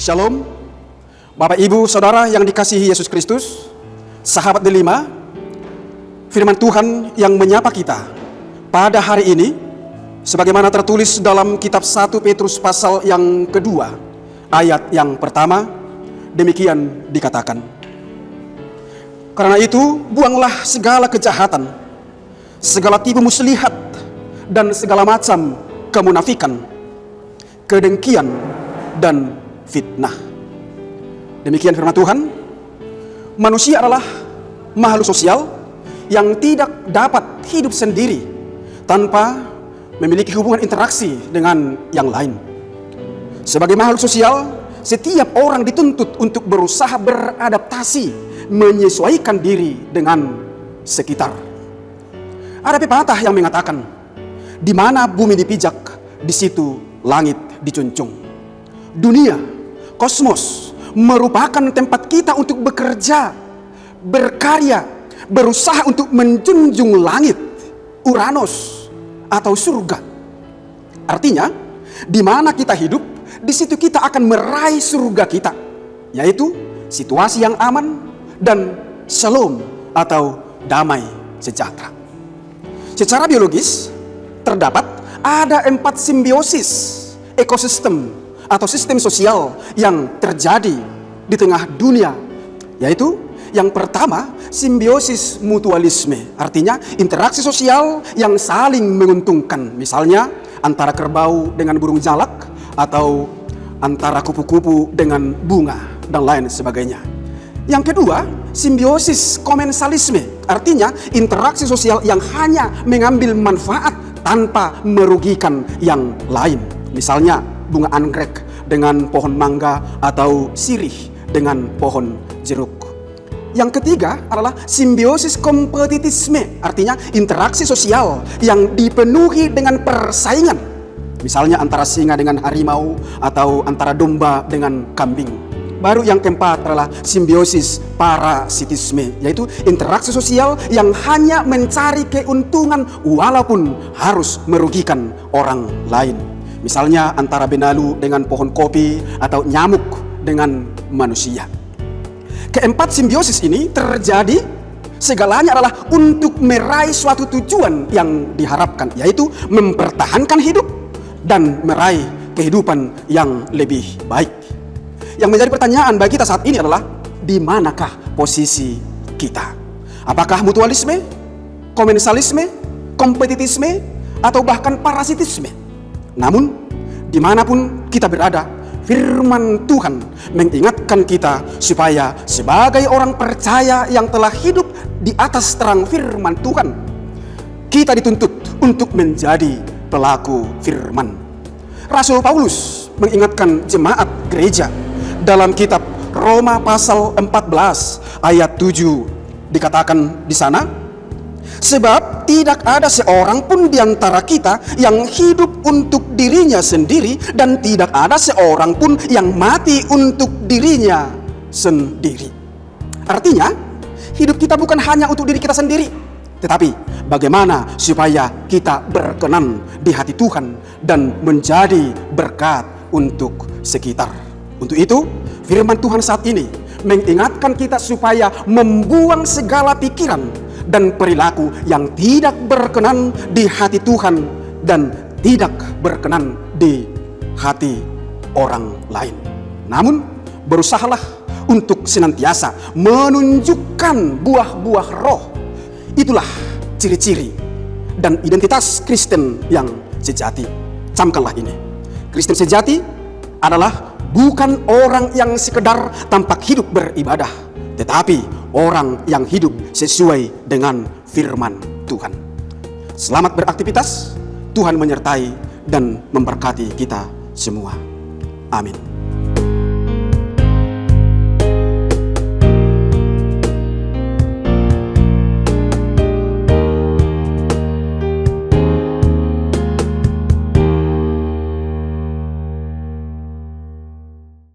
Shalom, Bapak Ibu Saudara yang dikasihi Yesus Kristus, sahabat delima, firman Tuhan yang menyapa kita pada hari ini, sebagaimana tertulis dalam kitab 1 Petrus pasal yang kedua, ayat yang pertama, demikian dikatakan. Karena itu, buanglah segala kejahatan, segala tipu muslihat, dan segala macam kemunafikan, kedengkian, dan fitnah. Demikian firman Tuhan. Manusia adalah makhluk sosial yang tidak dapat hidup sendiri tanpa memiliki hubungan interaksi dengan yang lain. Sebagai makhluk sosial, setiap orang dituntut untuk berusaha beradaptasi, menyesuaikan diri dengan sekitar. Ada pepatah yang mengatakan, di mana bumi dipijak, di situ langit dicunjung. Dunia, kosmos, merupakan tempat kita untuk bekerja, berkarya, berusaha untuk menjunjung langit, Uranus, atau surga. Artinya, di mana kita hidup, di situ kita akan meraih surga kita, yaitu situasi yang aman dan shalom atau damai sejahtera. Secara biologis, terdapat ada 4 simbiosis ekosistem atau sistem sosial yang terjadi di tengah dunia, yaitu yang pertama, simbiosis mutualisme, artinya interaksi sosial yang saling menguntungkan, misalnya antara kerbau dengan burung jalak atau antara kupu-kupu dengan bunga dan lain sebagainya. Yang kedua, simbiosis komensalisme, artinya interaksi sosial yang hanya mengambil manfaat tanpa merugikan yang lain, misalnya bunga anggrek dengan pohon mangga atau sirih dengan pohon jeruk. Yang ketiga adalah simbiosis kompetitisme, artinya interaksi sosial yang dipenuhi dengan persaingan, misalnya antara singa dengan harimau atau antara domba dengan kambing. Baru yang keempat adalah simbiosis parasitisme, yaitu interaksi sosial yang hanya mencari keuntungan walaupun harus merugikan orang lain. Misalnya antara benalu dengan pohon kopi atau nyamuk dengan manusia. Keempat simbiosis ini terjadi, segalanya adalah untuk meraih suatu tujuan yang diharapkan, yaitu mempertahankan hidup dan meraih kehidupan yang lebih baik. Yang menjadi pertanyaan bagi kita saat ini adalah, di manakah posisi kita? Apakah mutualisme, komensalisme, kompetitisme, atau bahkan parasitisme? Namun, dimanapun kita berada, firman Tuhan mengingatkan kita supaya sebagai orang percaya yang telah hidup di atas terang firman Tuhan, kita dituntut untuk menjadi pelaku firman. Rasul Paulus mengingatkan jemaat gereja dalam kitab Roma pasal 14 ayat 7, dikatakan di sana, sebab tidak ada seorang pun di antara kita yang hidup untuk dirinya sendiri, dan tidak ada seorang pun yang mati untuk dirinya sendiri. Artinya, hidup kita bukan hanya untuk diri kita sendiri, tetapi bagaimana supaya kita berkenan di hati Tuhan dan menjadi berkat untuk sekitar. Untuk itu, firman Tuhan saat ini mengingatkan kita supaya membuang segala pikiran dan perilaku yang tidak berkenan di hati Tuhan dan tidak berkenan di hati orang lain. Namun, berusahalah untuk senantiasa menunjukkan buah-buah roh. Itulah ciri-ciri dan identitas Kristen yang sejati. Camkanlah ini. Kristen sejati adalah bukan orang yang sekedar tampak hidup beribadah, tetapi orang yang hidup sesuai dengan firman Tuhan. Selamat beraktivitas, Tuhan menyertai dan memberkati kita semua. Amin.